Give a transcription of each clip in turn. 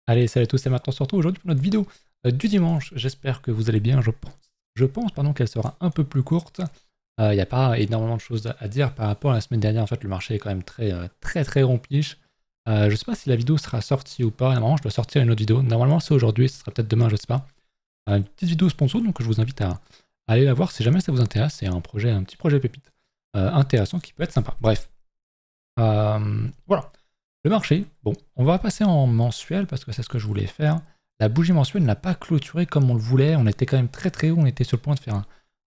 Allez, salut à tous, c'est maintenant surtout aujourd'hui pour notre vidéo du dimanche. J'espère que vous allez bien, je pense. Je pense pardon, qu'elle sera un peu plus courte. Il n'y a pas énormément de choses à dire par rapport à la semaine dernière. En fait, le marché est quand même très rompliche. Je ne sais pas si la vidéo sera sortie ou pas. Normalement, je dois sortir une autre vidéo. Normalement, c'est aujourd'hui, ce sera peut-être demain, je ne sais pas. Une petite vidéo sponsor, donc je vous invite à aller la voir si jamais ça vous intéresse. C'est un petit projet pépite intéressant qui peut être sympa. Bref. Voilà. Le marché, bon, on va passer en mensuel parce que c'est ce que je voulais faire. La bougie mensuelle n'a pas clôturé comme on le voulait. On était quand même très haut. On était sur le point de faire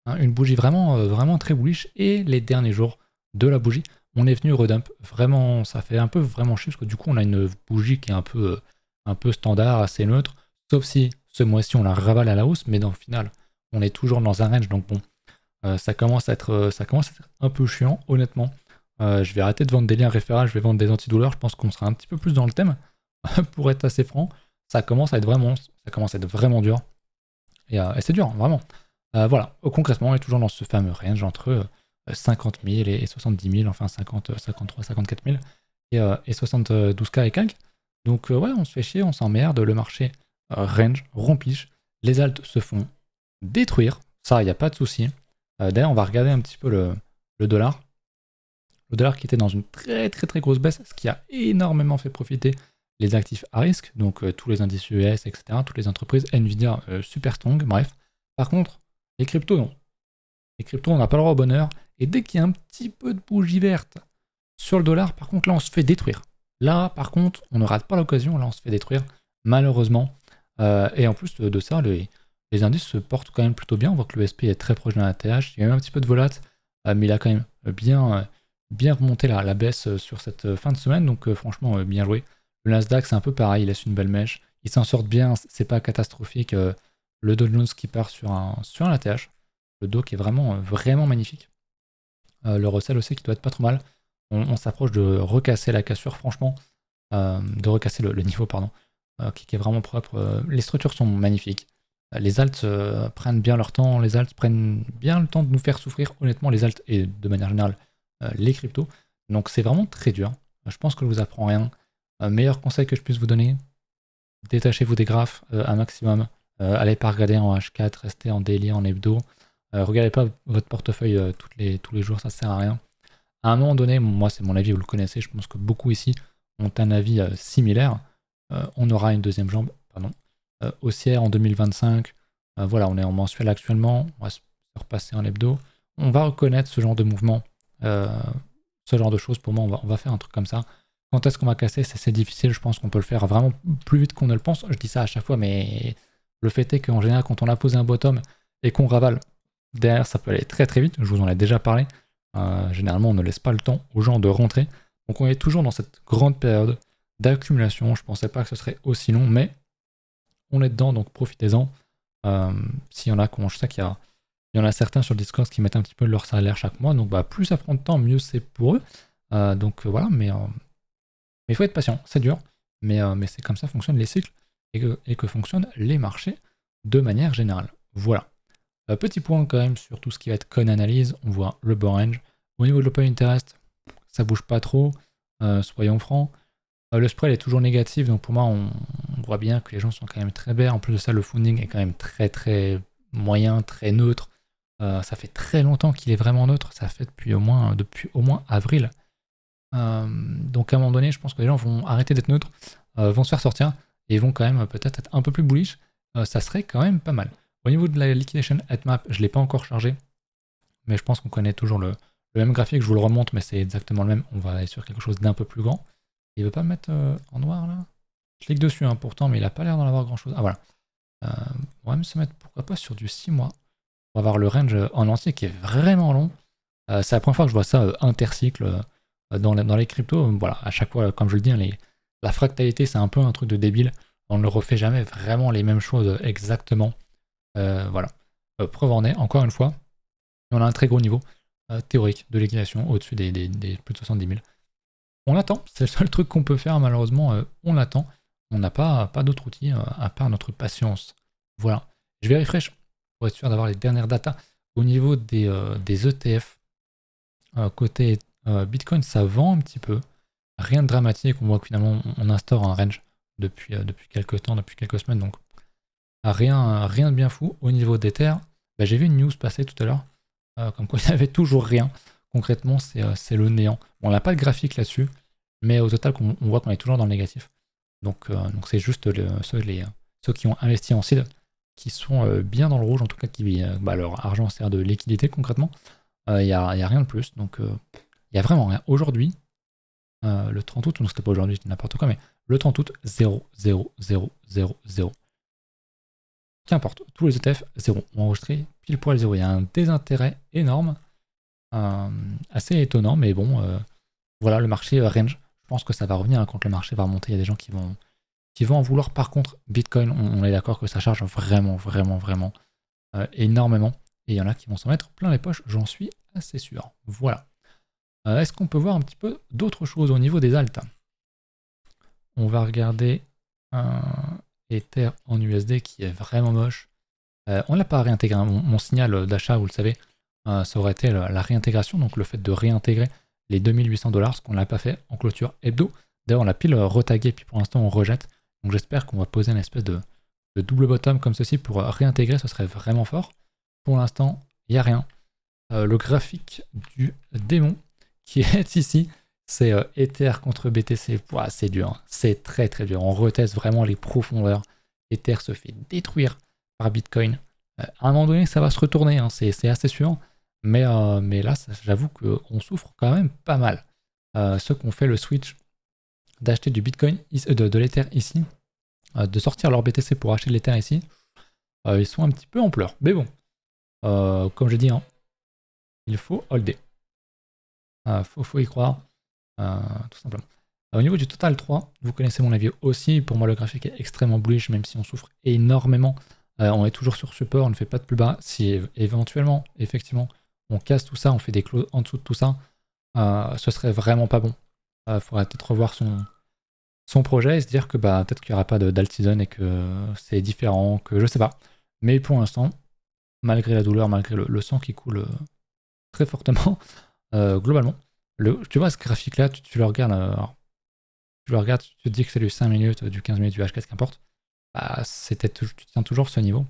une bougie vraiment très bullish. Et les derniers jours de la bougie, on est venu redump. Vraiment, ça fait un peu vraiment chier parce que du coup, on a une bougie qui est un peu standard, assez neutre. Sauf si ce mois-ci, on la ravale à la hausse. Mais dans le final, on est toujours dans un range. Donc bon, ça commence à être un peu chiant, honnêtement. Je vais arrêter de vendre des liens référents, je vais vendre des antidouleurs. Je pense qu'on sera un petit peu plus dans le thème, pour être assez franc. Ça commence à être vraiment dur. Et c'est dur, vraiment. Voilà, concrètement, on est toujours dans ce fameux range entre 50 000 et 70 000, enfin 50, 53, 54 000 et 72K et quelques. Donc ouais, on se fait chier, on s'emmerde, le marché range, rompiche, les alts se font détruire, ça, il n'y a pas de souci. D'ailleurs, on va regarder un petit peu le dollar. Le dollar qui était dans une très grosse baisse, ce qui a énormément fait profiter les actifs à risque, donc tous les indices US, etc., toutes les entreprises, Nvidia, super strong, bref. Par contre, les cryptos, non. Les cryptos, on n'a pas le droit au bonheur, et dès qu'il y a un petit peu de bougie verte sur le dollar, par contre, là, on se fait détruire. Là, par contre, on ne rate pas l'occasion, là, on se fait détruire, malheureusement. Et en plus de ça, les indices se portent quand même plutôt bien. On voit que le SP est très proche de la TH. Il y a eu un petit peu de volat, mais il a quand même bien remonté la baisse sur cette fin de semaine. Donc franchement, bien joué. Le Nasdaq, c'est un peu pareil. Il laisse une belle mèche. Il s'en sort bien. C'est pas catastrophique. Le Dow Jones qui part sur un ATH. Le Dow qui est vraiment magnifique. Le Russell aussi qui doit être pas trop mal. On s'approche de recasser la cassure, franchement. De recasser le niveau, pardon. Qui est vraiment propre. Les structures sont magnifiques. Les alts prennent bien leur temps, les alts prennent bien le temps de nous faire souffrir, honnêtement, les alts et de manière générale les cryptos. Donc c'est vraiment très dur. Je pense que je vous apprends rien. Meilleur conseil que je puisse vous donner, détachez-vous des graphes un maximum. Allez pas regarder en H4, restez en daily, en hebdo. Regardez pas votre portefeuille tous les jours, ça sert à rien. À un moment donné, moi c'est mon avis, vous le connaissez, je pense que beaucoup ici ont un avis similaire. On aura une deuxième jambe, haussière en 2025. Voilà, on est en mensuel actuellement, on va se repasser en hebdo. On va reconnaître ce genre de mouvement, ce genre de choses. Pour moi, on va faire un truc comme ça. Quand est-ce qu'on va casser? C'est difficile, je pense qu'on peut le faire vraiment plus vite qu'on ne le pense. Je dis ça à chaque fois, mais le fait est qu'en général, quand on a posé un bottom et qu'on ravale, derrière, ça peut aller très vite. Je vous en ai déjà parlé. Généralement, on ne laisse pas le temps aux gens de rentrer. Donc on est toujours dans cette grande période d'accumulation. Je pensais pas que ce serait aussi long, mais on est dedans, donc profitez-en. S'il y en a, je sais qu'il y en a certains sur le Discord qui mettent un petit peu leur salaire chaque mois, donc plus ça prend de temps, mieux c'est pour eux. Voilà, mais il faut être patient, c'est dur, mais c'est comme ça fonctionnent les cycles et que fonctionnent les marchés de manière générale. Voilà. Petit point quand même sur tout ce qui va être coin analyse, on voit le bond range. Au niveau de l'open interest, ça bouge pas trop, soyons francs. Le spread est toujours négatif, donc pour moi, on voit bien que les gens sont quand même très bas. En plus de ça, le funding est quand même très moyen, très neutre. Ça fait très longtemps qu'il est vraiment neutre. Ça fait depuis au moins avril. Donc à un moment donné, je pense que les gens vont arrêter d'être neutres, vont se faire sortir et vont quand même peut-être être un peu plus bullish. Ça serait quand même pas mal. Au niveau de la liquidation headmap, je ne l'ai pas encore chargé, mais je pense qu'on connaît toujours le même graphique. Je vous le remonte, mais c'est exactement le même. On va aller sur quelque chose d'un peu plus grand. Il veut pas me mettre en noir là? Je clique dessus pourtant, mais il a pas l'air d'en avoir grand chose. Ah voilà. On va même se mettre pourquoi pas sur du 6 mois. On va avoir le range en entier qui est vraiment long. C'est la première fois que je vois ça intercycle dans les cryptos. Voilà, à chaque fois, comme je le dis, la fractalité c'est un peu un truc de débile. On ne refait jamais vraiment les mêmes choses exactement. Voilà. Preuve en est, encore une fois, on a un très gros niveau théorique de liquidation au-dessus des plus de 70 000. On l'attend, c'est le seul truc qu'on peut faire malheureusement, on l'attend. On n'a pas d'autre outil à part notre patience. Voilà. Je vais refresh pour être sûr d'avoir les dernières datas. Au niveau des ETF, côté Bitcoin, ça vend un petit peu. Rien de dramatique, on voit que finalement on instaure un range depuis quelques temps, depuis quelques semaines, donc rien de bien fou. Au niveau d'Ether, bah, j'ai vu une news passer tout à l'heure, comme quoi il n'y avait toujours rien. Concrètement, c'est le néant. Bon, on n'a pas de graphique là-dessus, mais au total, on voit qu'on est toujours dans le négatif. Donc c'est juste ceux qui ont investi en seed qui sont bien dans le rouge, en tout cas qui leur argent sert de liquidité concrètement. Il n'y a rien de plus, donc il n'y a vraiment rien. Aujourd'hui, le 30 août, non c'était pas aujourd'hui, c'était n'importe quoi, mais le 30 août, 0, 0, 0, 0, 0. Qu'importe, tous les ETF, 0. On a enregistré pile poil 0. Il y a un désintérêt énorme, assez étonnant, mais bon, voilà, le marché range. Je pense que ça va revenir quand le marché va remonter. Il y a des gens qui vont en vouloir. Par contre, Bitcoin, on est d'accord que ça charge vraiment, vraiment, vraiment énormément. Et il y en a qui vont s'en mettre plein les poches, j'en suis assez sûr. Voilà. Est-ce qu'on peut voir un petit peu d'autres choses au niveau des alts? On va regarder Ether en USD qui est vraiment moche. On l'a pas réintégré. Hein. Mon signal d'achat, vous le savez, ça aurait été la réintégration, donc le fait de réintégrer les 2800 $, ce qu'on l'a pas fait en clôture hebdo. D'ailleurs, on l'a pile retagué, puis pour l'instant, on rejette. Donc j'espère qu'on va poser une espèce de double bottom comme ceci pour réintégrer, ce serait vraiment fort. Pour l'instant, il n'y a rien. Le graphique du démon qui est ici, c'est Ether contre BTC. Ouah, c'est dur, hein. C'est très très dur. On reteste vraiment les profondeurs. Ether se fait détruire par Bitcoin. À un moment donné, ça va se retourner, hein. C'est assez sûr. Mais là, j'avoue qu'on souffre quand même pas mal. Ceux qui ont fait le switch d'acheter du Bitcoin, de l'Ether ici, de sortir leur BTC pour acheter de l'Ether ici, ils sont un petit peu en pleurs. Mais bon, comme j'ai dit, hein, il faut holder. Faut y croire, tout simplement. Au niveau du Total 3, vous connaissez mon avis aussi. Pour moi, le graphique est extrêmement bullish, même si on souffre énormément. On est toujours sur support, on ne fait pas de plus bas. Si éventuellement, effectivement, on casse tout ça, on fait des closes en dessous de tout ça, ce serait vraiment pas bon. Il faudrait peut-être revoir son projet et se dire que peut-être qu'il n'y aura pas d'alt-season et que c'est différent, que je sais pas. Mais pour l'instant, malgré la douleur, malgré le sang qui coule très fortement, globalement, tu vois ce graphique-là, tu le regardes, tu te dis que c'est du 5 minutes, du 15 minutes, du H4, qu'importe. Tu tiens toujours ce niveau.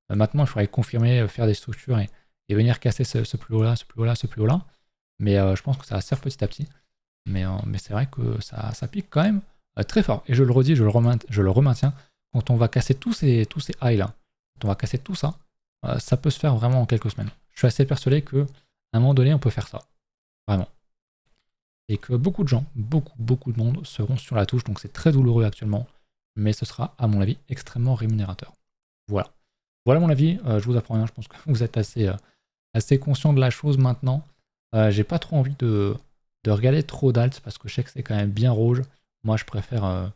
Maintenant, il faudrait confirmer, faire des structures et venir casser ce plus haut-là, ce plus haut-là, ce plus haut-là. Mais je pense que ça va se faire petit à petit. Mais c'est vrai que ça pique quand même très fort. Et je le redis, je le remaintiens. Quand on va casser tous ces highs là, quand on va casser tout ça, ça peut se faire vraiment en quelques semaines. Je suis assez persuadé qu'à un moment donné, on peut faire ça. Vraiment. Et que beaucoup de gens, beaucoup de monde seront sur la touche. Donc c'est très douloureux actuellement. Mais ce sera, à mon avis, extrêmement rémunérateur. Voilà. Voilà mon avis. Je vous apprends rien. Je pense que vous êtes assez conscient de la chose maintenant. J'ai pas trop envie de regarder trop d'alt parce que je sais que c'est quand même bien rouge. Moi, je préfère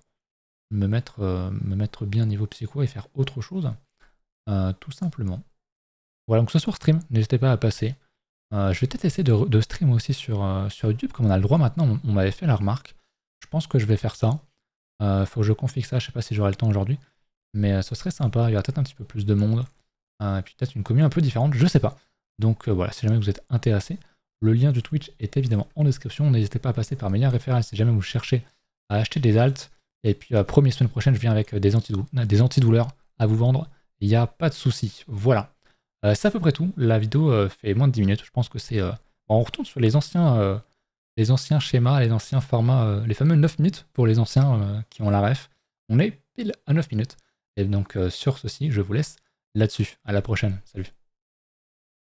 me mettre bien niveau psycho et faire autre chose, tout simplement. Voilà, donc ce soir stream, n'hésitez pas à passer. Je vais peut-être essayer de stream aussi sur YouTube, comme on a le droit maintenant, on m'avait fait la remarque. Je pense que je vais faire ça. Faut que je config ça, je sais pas si j'aurai le temps aujourd'hui. Mais ce serait sympa, il y aura peut-être un petit peu plus de monde. Et puis peut-être une commune un peu différente, je sais pas. Donc voilà, si jamais vous êtes intéressé, le lien du Twitch est évidemment en description. N'hésitez pas à passer par mes liens référents si jamais vous cherchez à acheter des alts. Et puis première semaine prochaine, je viens avec des antidouleurs à vous vendre. Il n'y a pas de souci. Voilà. C'est à peu près tout. La vidéo fait moins de 10 minutes. Je pense que c'est... on retourne sur les anciens schémas, les anciens formats, les fameux 9 minutes pour les anciens qui ont la ref. On est pile à 9 minutes. Et donc sur ceci, je vous laisse là-dessus. À la prochaine. Salut.